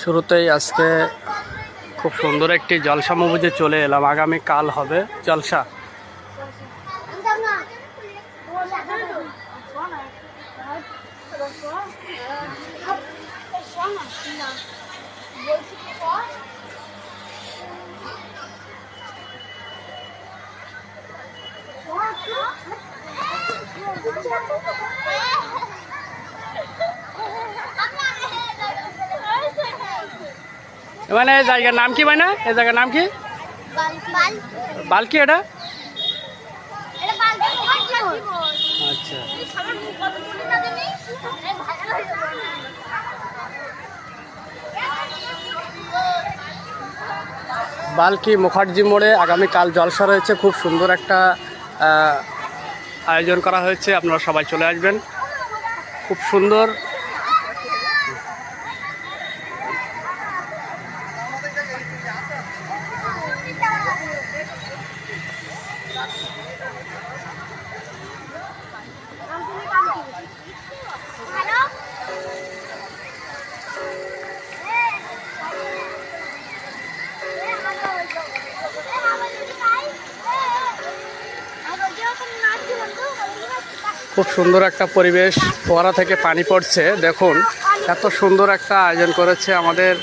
শুরুতেই আজকে খুব সুন্দর একটি জলসা মসজিদে চলে এলাম। আগামী কাল হবে জলসা। মানে এই জায়গার নাম কি? মানে এই জায়গার নাম কি? বালকি। এটা আচ্ছা, বালকি মুখার্জি মোড়ে আগামীকাল জলসা রয়েছে। খুব সুন্দর একটা আয়োজন করা হয়েছে, আপনারা সবাই চলে আসবেন। খুব সুন্দর। খুব সুন্দর একটা পরিবেশ, ফোয়ারা থেকে পানি পড়ছে। দেখুন এত সুন্দর একটা আয়োজন করেছে আমাদের